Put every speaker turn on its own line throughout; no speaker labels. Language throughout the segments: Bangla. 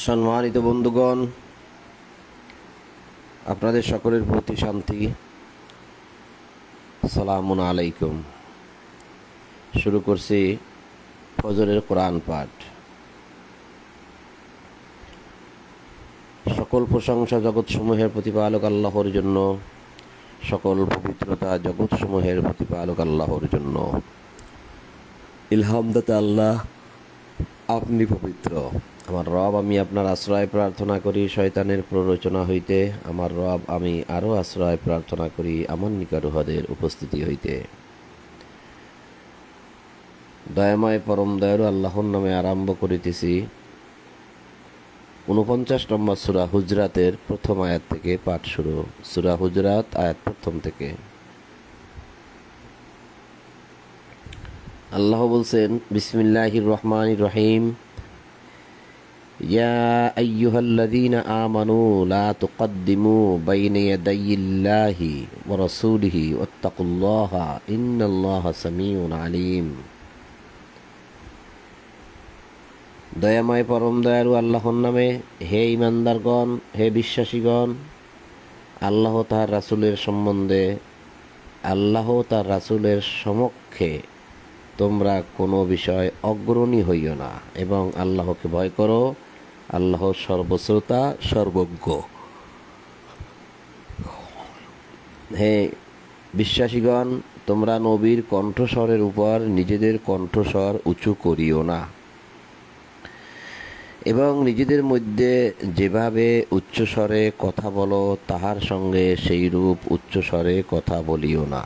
সম্মানিত বন্ধুগণ, আপনাদের সকলের প্রতি শান্তি। সালামুন আলাইকুম। শুরু করছি ফজরের কোরআন পাঠ। সকল প্রশংসা জগৎসমূহের প্রতিপালক আল্লাহর জন্য, সকল পবিত্রতা জগৎসমূহের প্রতিপালক আল্লাহর জন্য। ইলহামদাতা আল্লাহ, আপনি পবিত্র। আমার রব, আমি আপনার আশ্রয় প্রার্থনা করি শয়তানের প্ররোচনা হইতে। আমার রব, আমি আরও আশ্রয় প্রার্থনা করি আমার নিকটহদের উপস্থিতি হইতে। দয়াময় পরম দয়ালু আল্লাহর নামে আরম্ভ করিতেছি ৪৯ নম্বর সূরা হুজরাতের প্রথম আয়াত থেকে পাঠ শুরু। সূরা হুজরাত, আয়াত প্রথম থেকে। আল্লাহ বলছেন, বিসমিল্লাহির রহমানির রহিম। ইয়া আইয়ুহাল্লাযীনা আমানু লা তুকদ্দিমু বাইনা ইয়াদাইল্লাহি ওয়া রাসূলিহি ওয়াত্তাকুল্লাহা ইন্নাল্লাহা সামিউন আলীম। দয়াময় পরম দয়ালু আল্লাহর নামে, হে ঈমানদারগণ, হে বিশ্বাসীগণ, আল্লাহ তার রাসূলের সম্বন্ধে, আল্লাহ তার রাসূলের সমক্ষে তোমরা কোনো বিষয় অগ্রণী হইও না এবং আল্লাহকে ভয় করো। আল্লাহ সর্বশ্রোতা, সর্বজ্ঞ। হে বিশ্বাসীগণ, তোমরা নবীর কণ্ঠস্বরের উপর নিজেদের কণ্ঠস্বর উঁচু করিও না এবং নিজেদের মধ্যে যেভাবে উচ্চস্বরে কথা বলো তাহার সঙ্গে সেইরূপ উচ্চস্বরে কথা বলিও না,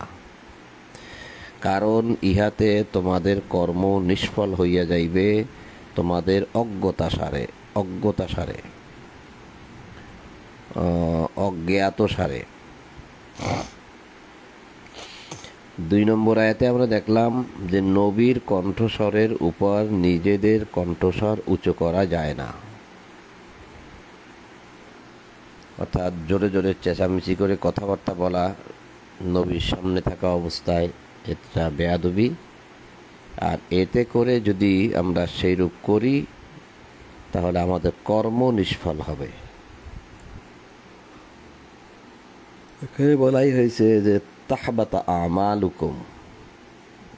কারণ ইহাতে তোমাদের কর্ম নিষ্ফল হইয়া যাইবে তোমাদের অজ্ঞাতসারে। ২ নম্বর আয়াতে আমরা দেখলাম যে নবীর কণ্ঠস্বরের উপর নিজেদের কণ্ঠস্বর উঁচু করা যায় না, অর্থাৎ জোরে জোরে চেঁচামেচি করে কথাবার্তা বলা নবীর সামনে থাকা অবস্থায় এটা বেয়াদবি। আর এতে করে যদি আমরা সেইরূপ করি তাহলে আমাদের কর্ম নিষ্ফল হবে। এখানে বলাই হয়েছে যে তাহবাতা আমালুকুম,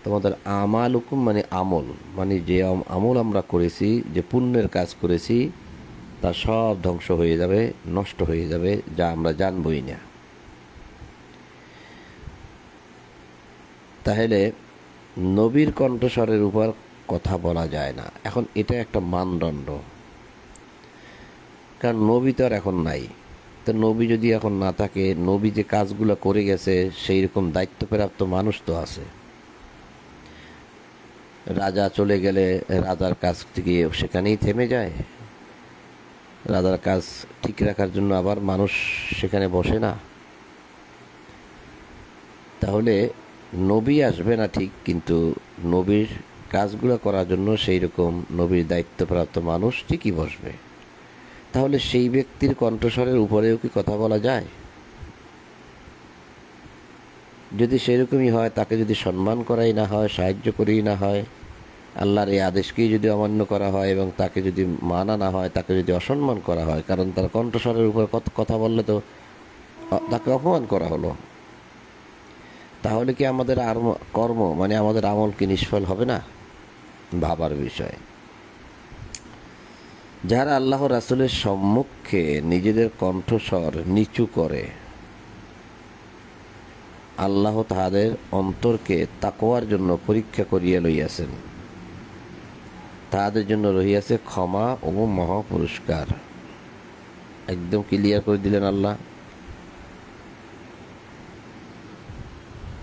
তোমাদের আমালুকুম মানে আমল, মানে যে আমল আমরা করেছি, যে পুণ্যের কাজ করেছি তা সব ধ্বংস হয়ে যাবে, নষ্ট হয়ে যাবে, যা আমরা জানবই না। তাহলে নবীর কণ্ঠস্বরের উপর কথা বলা যায় না। এখন এটা একটা মানদণ্ড, কারণ নবী তো আর এখন নাই। তো নবী যদি এখন না থাকে, নবী যে কাজগুলো করে গেছে সেই রকম দায়িত্বপ্রাপ্ত মানুষ তো আছে। রাজা চলে গেলে রাজার কাজ থেকে সেখানেই থেমে যায়? রাজার কাজ ঠিক রাখার জন্য আবার মানুষ সেখানে বসে না? তাহলে নবী আসবে না ঠিক, কিন্তু নবীর কাজগুলো করার জন্য সেই রকম নবীর দায়িত্বপ্রাপ্ত মানুষ ঠিকই বসবে। তাহলে সেই ব্যক্তির কণ্ঠস্বরের উপরেও কি কথা বলা যায়? যদি সেরকমই হয়, তাকে যদি সম্মান করাই না হয়, সাহায্য করেই না হয়, আল্লাহর এই আদেশকেই যদি অমান্য করা হয় এবং তাকে যদি মানা না হয়, তাকে যদি অসম্মান করা হয়, কারণ তার কণ্ঠস্বরের উপর কথা বললে তো তাকে অপমান করা হলো, তাহলে কি আমাদের আর কর্ম মানে আমাদের আমল কি নিষ্ফল হবে না? ভাবার বিষয়। যারা আল্লাহ রাসূলের সম্মুখে নিজেদের কণ্ঠস্বর নিচু করে, আল্লাহ তাহাদের অন্তরকে তাকওয়ার জন্য পরীক্ষা করিয়া লইয়াছেন। তাহাদের জন্য রহিয়াছে ক্ষমা ও মহা পুরস্কার। একদম ক্লিয়ার করে দিলেন আল্লাহ।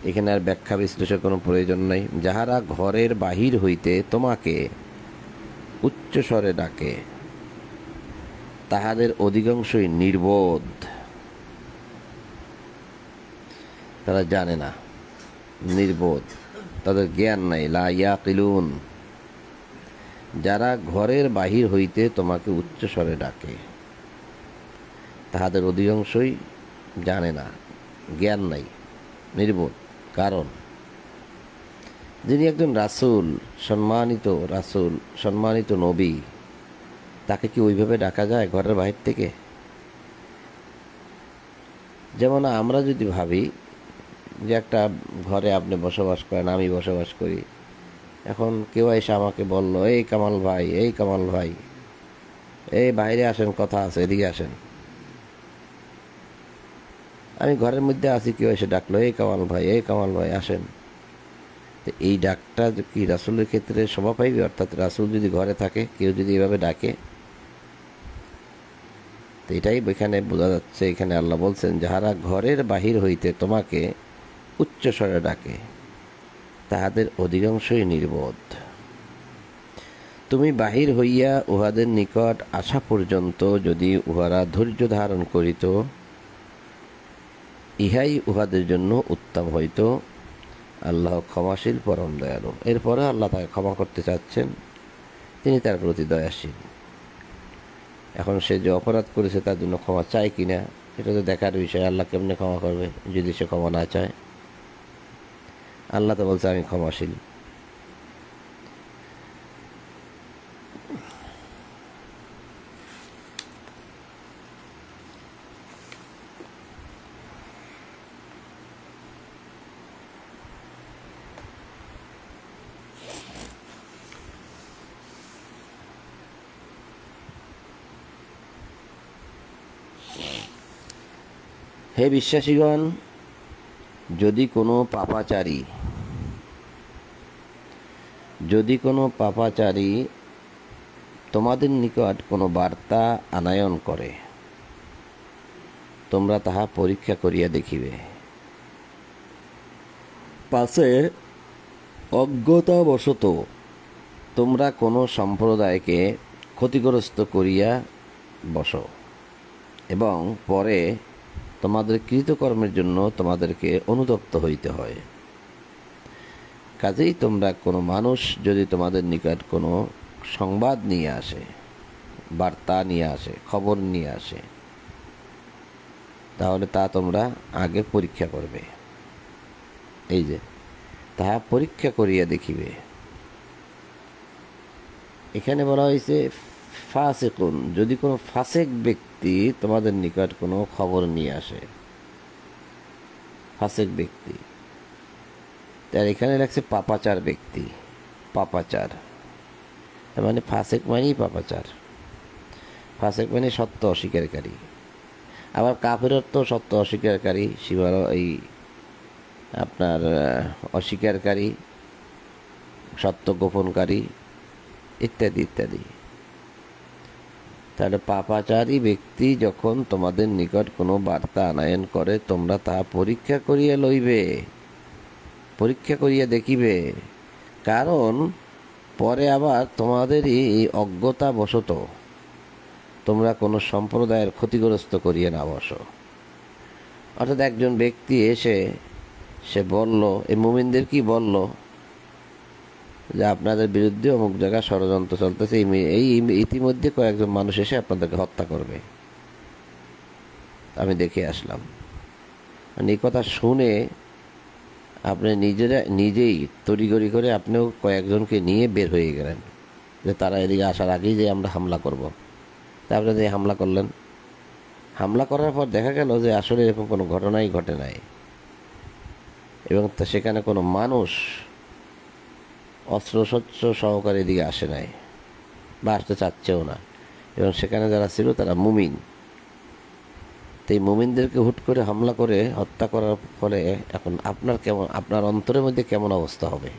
এখানে আর ব্যাখ্যা বিশ্লেষণের কোনো প্রয়োজন নাই। যাহারা ঘরের বাহির হইতে তোমাকে উচ্চস্বরে ডাকে তাহাদের অধিকাংশই নির্বোধ, তারা জানে না, নির্বোধ, তাদের জ্ঞান নাই। লা ইয়াকিলুন। যারা ঘরের বাহির হইতে তোমাকে উচ্চস্বরে ডাকে তাহাদের অধিকাংশই জানে না, জ্ঞান নাই, নির্বোধ। কারণ যিনি একজন রাসূল, সম্মানিত রাসূল, সম্মানিত নবী, তাকে কি ওইভাবে ডাকা যায় ঘরের বাহির থেকে? যেমন আমরা যদি ভাবি যে একটা ঘরে আপনি বসবাস করেন, আমি বসবাস করি, এখন কেউ এসে আমাকে বলল, এই কামাল ভাই, এই কামাল ভাই, এই বাইরে আসেন, কথা আছে, এদিকে আসেন। আমি ঘরের মধ্যে আছি, কেউ এসে ডাকলো, এই কামাল ভাই, এই কামাল ভাই আসেন। তো এই ডাকটা কি রাসূলের ক্ষেত্রে শোভা পাইবে? অর্থাৎ রাসূল যদি ঘরে থাকে, কেউ যদি এভাবে ডাকে, তো এটাই এখানে বোঝা যাচ্ছে। এখানে আল্লাহ বলছেন, যাহারা ঘরের বাহির হইতে তোমাকে উচ্চস্বরে ডাকে, তাহাদের অধিকাংশই নির্বোধ। তুমি বাহির হইয়া উহাদের নিকট আসা পর্যন্ত যদি উহারা ধৈর্য ধারণ করিত, ইহাই উহাদের জন্য উত্তম হইত। আল্লাহ ক্ষমাশীল, পরম দয়ালু। এরপরে আল্লাহ তাকে ক্ষমা করতে চাচ্ছেন, তিনি তার প্রতি দয়াশীল। এখন সে যে অপরাধ করেছে তার জন্য ক্ষমা চায় কিনা, এটা তো দেখার বিষয়। আল্লাহ কেমনে ক্ষমা করবে যদি সে ক্ষমা না চায়? আল্লাহ তো বলছে আমি ক্ষমাশীল। হে বিশ্বাসীগণ, যদি কোনো পাপাচারী তোমাদের নিকট কোনো বার্তা আনায়ন করে, তোমরা তাহা পরীক্ষা করিয়া দেখিবে। পাছে অজ্ঞতাবশত তোমরা কোনো সম্প্রদায়কে ক্ষতিগ্রস্ত করিয়া বসো, এবং পরে তোমাদের কৃতকর্মের জন্য তোমাদেরকে অনুতপ্ত হইতে হয়। কাজেই তোমরা কোনো মানুষ যদি তোমাদের নিকট কোনো সংবাদ নিয়ে আসে, বার্তা নিয়ে আসে, খবর নিয়ে আসে, তাহলে তা তোমরা আগে পরীক্ষা করবে। এই যে তাহা পরীক্ষা করিয়া দেখিবে, এখানে বলা হয়েছে ফাসিকুন, যদি কোনো ফাসেক ব্যক্তি তোমাদের নিকট কোনো খবর নিয়ে আসে, ফাসেক ব্যক্তি, তার এখানে লাগছে পাপাচার ব্যক্তি। পাপাচার তার মানে ফাসেক মানেই পাপাচার। ফাসেক মানে সত্য অস্বীকারী। আবার কাফের অর্থ সত্য অস্বীকারী, শিবার এই আপনার অস্বীকারী, সত্য গোপনকারী, ইত্যাদি ইত্যাদি। তাহলে পাপাচারী ব্যক্তি যখন তোমাদের নিকট কোনো বার্তা আনায়ন করে, তোমরা তা পরীক্ষা করিয়া লইবে, পরীক্ষা করিয়া দেখিবে। কারণ পরে আবার তোমাদেরই এই অজ্ঞতাবশত তোমরা কোনো সম্প্রদায়ের ক্ষতিগ্রস্ত করিয়া না বসো। অর্থাৎ একজন ব্যক্তি এসে সে বলল, এই মুমিনদের কি বলল যে আপনাদের বিরুদ্ধে অমুক জায়গায় ষড়যন্ত্র চলতেছে, এই ইতিমধ্যে কয়েকজন মানুষ এসে আপনাদেরকে হত্যা করবে, আমি দেখে আসলাম। মানে এই কথা শুনে আপনি নিজেই তড়িঘড়ি করে আপনিও কয়েকজনকে নিয়ে বের হয়ে গেলেন যে তারা এদিকে আসার আগেই যে আমরা হামলা করব। তারপরে যে হামলা করলেন, হামলা করার পর দেখা গেল যে আসলে এরকম কোনো ঘটনাই ঘটে নাই, এবং সেখানে কোনো মানুষ অস্ত্রশস্ত্র সহকারে এদিকে আসে নাই বা আসতে চাচ্ছেও না, এবং সেখানে যারা ছিল তারা মুমিন। তো এই মুমিনদেরকে হুট করে হামলা করে হত্যা করার ফলে এখন আপনার অন্তরের মধ্যে কেমন অবস্থা হবে?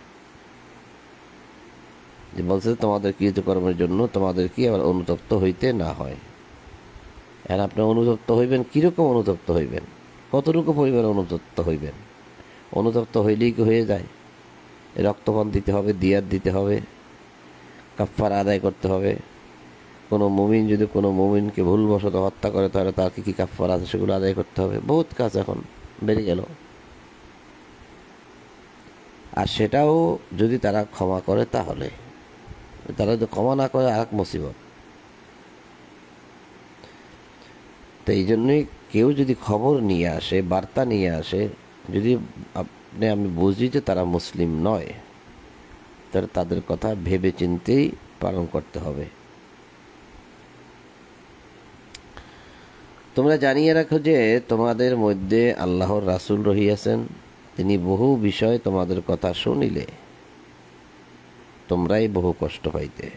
যে বলছে তোমাদের কৃতকর্মের জন্য তোমাদের কি আবার অনুতপ্ত হইতে না হয়। এখন আপনি অনুতপ্ত হইবেন, কীরকম অনুতপ্ত হইবেন, কতটুকু পরিমাণ অনুতপ্ত হইবেন? অনুতপ্ত হইলেই কি হয়ে যায়? রক্তপান দিতে হবে, দিয়াত দিতে হবে, কাফারা আদায় করতে হবে। কোনো মুমিন যদি কোনো মুমিনকে ভুলবশত হত্যা করে, তাহলে তার কী কী কাফারা আছে সেগুলো আদায় করতে হবে। বহুত কাজ এখন বেড়ে গেল। আর সেটাও যদি তারা ক্ষমা করে, তাহলে তারা যদি ক্ষমা না করে আর এক মুসিবত। তো এই জন্যই কেউ যদি খবর নিয়ে আসে, বার্তা নিয়ে আসে, যদি আমি বুঝি যে তারা মুসলিম নয়, তাহলে তাদের কথা ভেবে চিন্তেই পালন করতে হবে। তোমরা জানিয়ে রাখো যে তোমাদের মধ্যে আল্লাহর রাসূল রহিয়াছেন, তিনি বহু বিষয় তোমাদের কথা শুনিলে তোমরাই বহু কষ্ট পাইতে।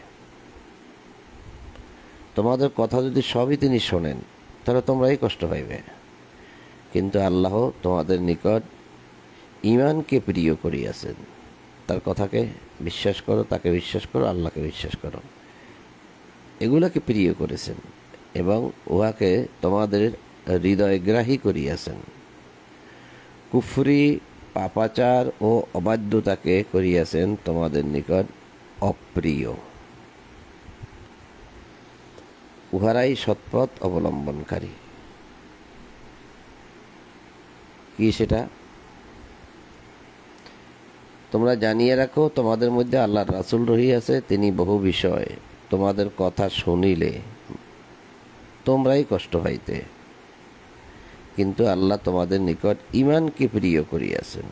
তোমাদের কথা যদি সবই তিনি শোনেন তাহলে তোমরাই কষ্ট পাইবে, কিন্তু আল্লাহ তোমাদের নিকট ঈমানকে প্রিয় করিয়াছেন। তার কথাকে বিশ্বাস করো, তাকে বিশ্বাস করো, আল্লাহকে বিশ্বাস করো, এগুলোকে প্রিয় করেছেন এবং উহাকে তোমাদের হৃদয়গ্রাহী করিয়াছেন। কুফরি, পাপাচার ও অবাধ্যতাকে করিয়াছেন তোমাদের নিকট অপ্রিয়। উহারাই সৎপথ অবলম্বনকারী। কি সেটা? তোমরা জানিয়ে রাখো তোমাদের মধ্যে আল্লাহর রাসূল রহিয়াছে, তিনি বহু বিষয় তোমাদের কথা শুনিলে তোমরাই কষ্ট পাইতে, কিন্তু আল্লাহ তোমাদের নিকট ঈমানকে প্রিয় করিয়াছেন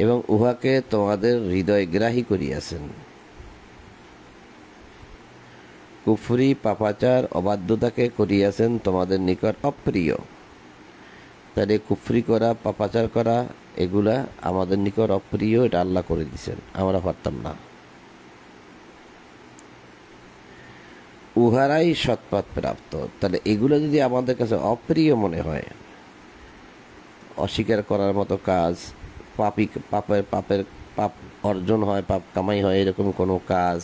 এবং উহাকে তোমাদের হৃদয়গ্রাহী করিয়াছেন। কুফরি, পাপাচার, অবাধ্যতাকে করিয়াছেন তোমাদের নিকট অপ্রিয়। তাহলে কুফরি করা, পাপাচার করা এগুলা আমাদের নিকট অপ্রিয়, এটা আল্লাহ করে দিয়েছেন, আমরা পারতাম না। উহারাই সৎপথ প্রাপ্ত। তাহলে এগুলো যদি আমাদের কাছে অপ্রিয় মনে হয়, অস্বীকার করার মতো কাজ, পাপের পাপ অর্জন হয়, পাপ কামাই হয়, এরকম কোনো কাজ,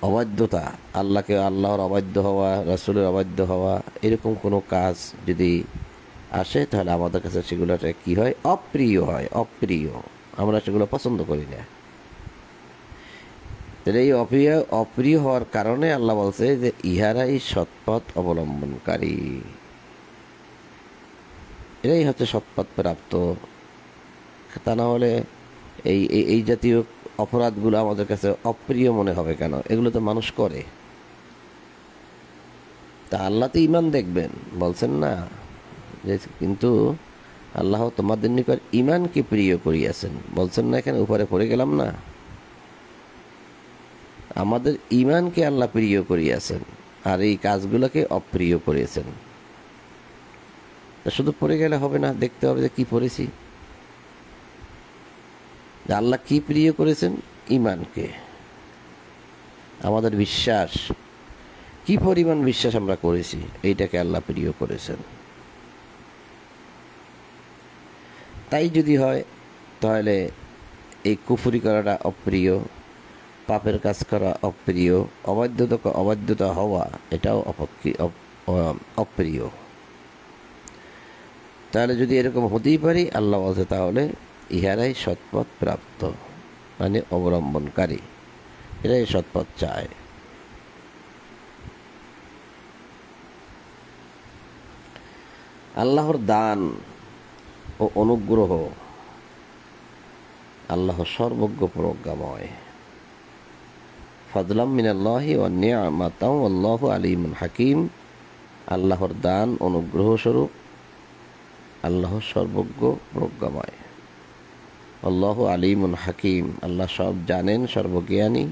অবাধ্যতা, আল্লাহর অবাধ্য হওয়া, রাসূলের অবাধ্য হওয়া, এরকম কোনো কাজ যদি আসে তাহলে আমাদের কাছে সেগুলোটা কি হয়? অপ্রিয় হয়, অপ্রিয়। আমরা সেগুলো পছন্দ করি না। তাহলে এই অপ্রিয় হওয়ার কারণে আল্লাহ বলছে যে ইহারাই সৎপথ অবলম্বনকারী, এরাই হচ্ছে সৎপথ প্রাপ্ত। তা না হলে এই এই জাতীয় অপরাধগুলো আমাদের কাছে অপ্রিয় মনে হবে কেন? এগুলো তো মানুষ করে। তা আল্লাহ তো ঈমান দেখবেন বলছেন না যে, কিন্তু আল্লাহ তোমাদের নিকট ঈমানকে প্রিয় করিয়াছেন বলছেন না, এখানে উপরে পড়ে গেলাম না? আমাদের ঈমানকে আল্লাহ প্রিয় করিয়াছেন আর এই কাজগুলোকে অপ্রিয় করিয়েছেন। শুধু পড়ে গেলে হবে না, দেখতে হবে যে কি পড়েছি। আল্লাহ কি প্রিয় করেছেন? ঈমানকে। আমাদের বিশ্বাস, কি পরিমাণ বিশ্বাস আমরা করেছি, এইটাকে আল্লাহ প্রিয় করেছেন। তাই যদি হয় তাহলে এই কুফরি করাটা অপ্রিয়, পাপের কাজ করা অপ্রিয়, অবাধ্যতা হওয়া এটাও অপ্রিয়। তাহলে যদি এরকম হতেই পারি, আল্লাহ বলছে তাহলে ইহারাই সৎপথ প্রাপ্ত, মানে অবলম্বনকারী, এরাই সৎপথ চায়। আল্লাহর দান ও অনুগ্রহ, আল্লাহ সর্বজ্ঞ প্রজ্ঞাময়। ফাদলাম মিনাল্লাহি ওয়া নি'মাতাও ওয়াল্লাহু আলিমুন হাকিম। আল্লাহর দান, অনুগ্রহ স্বরূপ আল্লাহ সর্বজ্ঞ প্রজ্ঞাময়। আল্লাহু আলিমুন হাকিম, আল্লাহ সব জানেন, সর্বজ্ঞানী,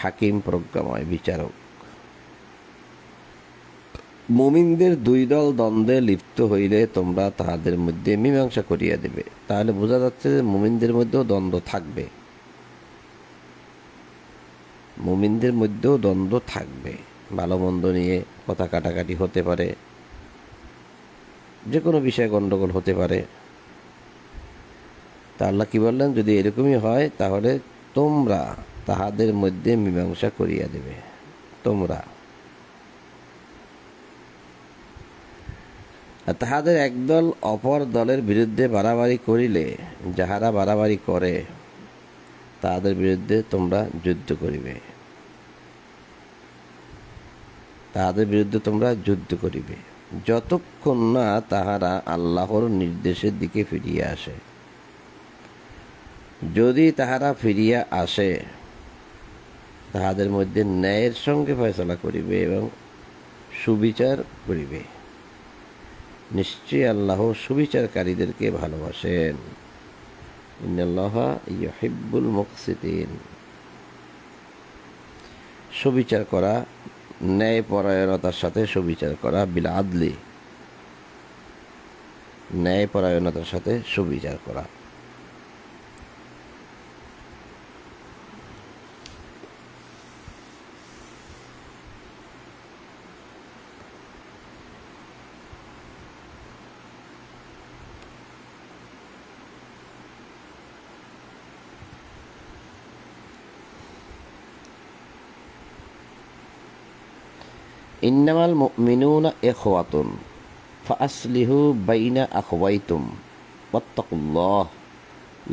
হাকিম প্রজ্ঞাময়, বিচারক। মুমিনদের দুই দল দ্বন্দ্বে লিপ্ত হইলে তোমরা তাহাদের মধ্যে মীমাংসা করিয়া দেবে। তাহলে বোঝা যাচ্ছে যে মুমিনদের মধ্যেও দ্বন্দ্ব থাকবে, মুমিনদের মধ্যেও দ্বন্দ্ব থাকবে, ভালো মন্দ নিয়ে কথা কাটাকাটি হতে পারে, যে কোনো বিষয়ে গণ্ডগোল হতে পারে। তা আল্লাহ কি বললেন? যদি এরকমই হয় তাহলে তোমরা তাহাদের মধ্যে মীমাংসা করিয়া দেবে। তোমরা তাহাদের একদল অপর দলের বিরুদ্ধে বাড়াবাড়ি করিলে, যাহারা বাড়াবাড়ি করে তাহাদের বিরুদ্ধে তোমরা যুদ্ধ করিবে, তাহাদের বিরুদ্ধে তোমরা যুদ্ধ করিবে যতক্ষণ না তাহারা আল্লাহর নির্দেশের দিকে ফিরিয়া আসে। যদি তাহারা ফিরিয়া আসে তাহাদের মধ্যে ন্যায়ের সঙ্গে ফয়সালা করিবে এবং সুবিচার করিবে। নিশ্চয়ই আল্লাহ সুবিচারকারীদেরকে ভালোবাসেন। ইন্নাল্লাহা ইউহিব্বুল মুকসিতিন। সুবিচার করা, ন্যায়পরায়ণতার সাথে সুবিচার করা, বিল আদলি, ন্যায়পরায়ণতার সাথে সুবিচার করা। ইন্নামাল মুমিনুনা ইখওয়াতুন ফাআসলিহু বাইনা আখওয়াইতুম ওয়াত্তাকুল্লাহ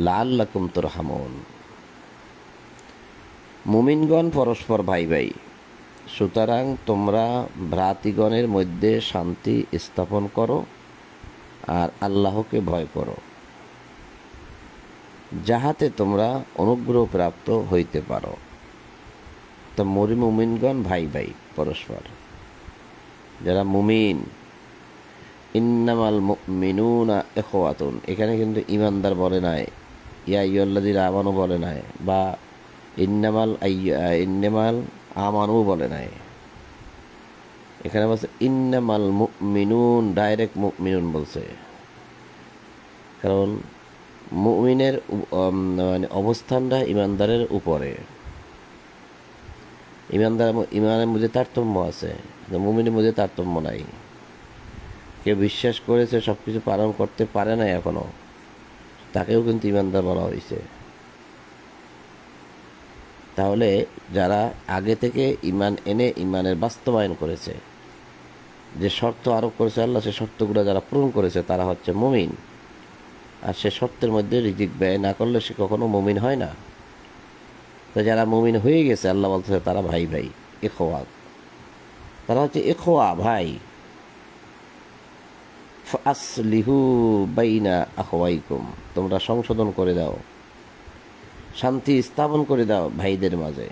লাআল্লাকুম তুরহামুন। মুমিনগণ পরস্পর ভাই ভাই, সুতরাং তোমরা ভ্রাতৃগণের মধ্যে শান্তি স্থাপন করো আর আল্লাহকে ভয় করো, যাহাতে তোমরা অনুগ্রহ প্রাপ্ত হইতে পারো। তো মুমিনগণ ভাই ভাই পরস্পর, যারা মুমিন। ইন্নামাল মুমিনুনা ইখওয়াতুন, এখানে কিন্তু ইমানদার বলে নাই, ইয়া আইয়ুহাল্লাযীনা আমানু বলে নাই, বা ইন্নামাল আমানু বলে নাই। এখানে বলছে ইন্নামাল মুমিনুন, ডাইরেক্ট মুমিনুন বলছে। কারণ মুমিনের মানে অবস্থানটা ইমানদারের উপরে। ইমানের মধ্যে তারতম্য আছে, মুমিনের মধ্যে তারতম্য নাই। কেউ বিশ্বাস করেছে, সব কিছু পালন করতে পারে না এখনো, তাকেও কিন্তু ইমানদার বলা হয়েছে। তাহলে যারা আগে থেকে ইমান এনে ইমানের বাস্তবায়ন করেছে, যে শর্ত আরোপ করেছে আল্লাহ, সে শর্তগুলো যারা পূরণ করেছে তারা হচ্ছে মুমিন। আর সে শর্তের মধ্যে রিজিক ব্যয় না করলে সে কখনো মুমিন হয় না। তো যারা মুমিন হয়ে গেছে, আল্লাহ বলতেছে তারা ভাই ভাই, ইখওয়া, তারা হচ্ছে ইখওয়া ভাই। ফাসলিহু বাইনা আখওয়াইকুম, তোমরা সংশোধন করে দাও, শান্তি স্থাপন করে দাও ভাইদের মাঝে।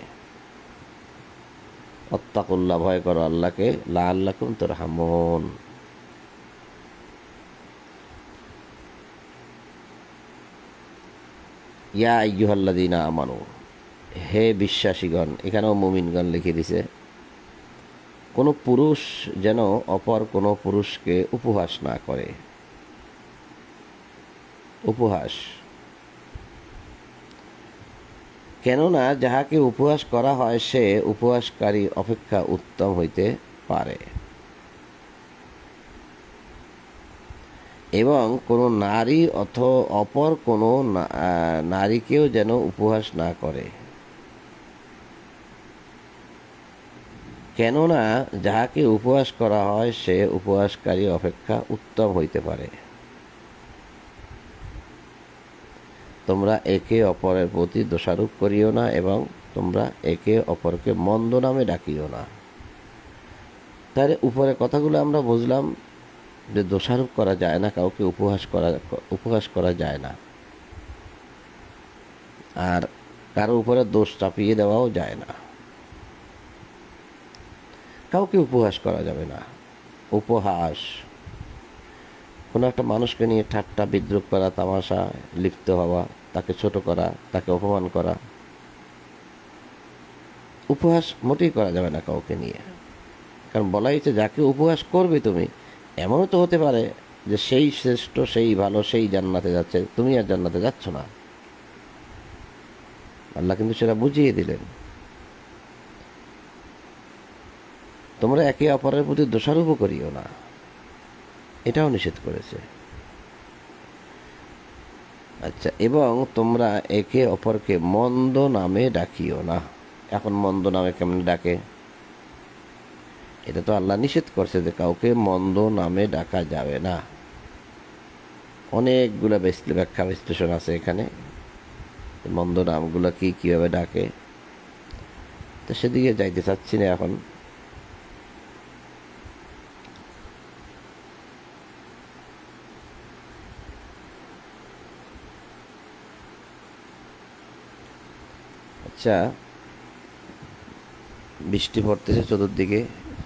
ওয়াত্তাকুল্লাহ, ভয় করো আল্লাহকে, লাআল্লাকুম তুরহামুন। ইয়া আইয়ুহাল্লাযীনা আমানু, হে বিশ্বাসীগণ, এখানেও মুমিনগণ লিখে দিছে। কোনো পুরুষ যেন অপর কোনো পুরুষকে উপহাস না করে। উপহাস, কেননা যাহাকে উপহাস করা হয় সে উপহাসকারী অপেক্ষা উত্তম হইতে পারে। এবং কোনো নারী অপর কোনো নারীকেও যেন উপহাস না করে, কেননা যাহাকে উপহাস করা হয় সে উপহাসকারী অপেক্ষা উত্তম হইতে পারে। তোমরা একে অপরের প্রতি দোষারোপ করিও না এবং তোমরা একে অপরকে মন্দ নামে ডাকিও না। তার উপরে কথাগুলো আমরা বুঝলাম যে দোষারোপ করা যায় না, কাউকে উপহাস করা যায় না, আর কারো উপরে দোষ চাপিয়ে দেওয়াও যায় না। কাউকে উপহাস করা যাবে না। উপহাস, কোনো একটা মানুষকে নিয়ে ঠাট্টা বিদ্রুপ করা, তামাশা লিপ্ত হওয়া, তাকে ছোট করা, তাকে অপমান করা, উপহাস মোটেই করা যাবে না কাউকে নিয়ে। কারণ বলা হয়েছে যাকে উপহাস করবে তুমি, এমনও তো হতে পারে যে সেই শ্রেষ্ঠ, সেই ভালো, সেই জান্নাতে যাচ্ছে, তুমি আর জান্নাতে যাচ্ছ না। আল্লাহ কিন্তু সেটা বুঝিয়ে দিলেন। তোমরা একে অপরের প্রতি দোষারোপ করিও না, এটাও নিষেধ করেছে। আচ্ছা, এবং তোমরা একে অপরকে মন্দ নামে ডাকিও না। এখন মন্দ নামে কেমন ডাকে? এটা তো আল্লাহ নিষেধ করছে যে কাউকে মন্দ নামে ডাকা যাবে না। অনেকগুলো ব্যাখ্যা বিশ্লেষণ আছে এখানে, মন্দ নামগুলো কিভাবে ডাকে, তো সেদিকে যাইতে চাচ্ছি না এখন। আচ্ছা, বৃষ্টি পড়তেছে চতুর্দিকে,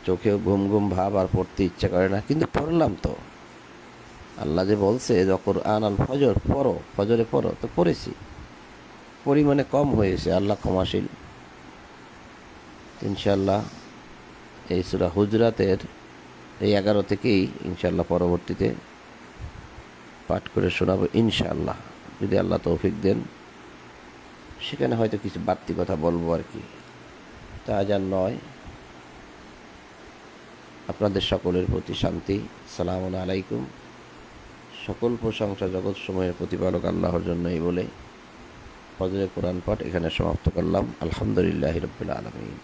চোখেও ঘুম ঘুম ভাব, আর পড়তে ইচ্ছা করে না, কিন্তু পড়লাম তো। আল্লাহ যে বলছে যে কোরআন আল ফজর পড়ো, ফজরে পড়ো, তো পড়েছি, পরিমাণে কম হয়েছে, আল্লাহ ক্ষমাশীল। ইনশাল্লাহ এই সূরা হুজরাতের এই 11 থেকেই ইনশাল্লাহ পরবর্তীতে পাঠ করে শোনাবো ইনশাআল্লাহ, যদি আল্লাহ তৌফিক দেন। সেখানে হয়তো কিছু বাড়তি কথা বলবো আর কি, তা আজ নয়। আপনাদের সকলের প্রতি শান্তি, সালামুন আলাইকুম। সকল প্রশংসা জগৎ সময়ের প্রতিপালক আল্লাহর জন্যই বলে ফজরে কোরআন পাঠ এখানে সমাপ্ত করলাম। আলহামদুলিল্লাহি রাব্বিল আলামিন।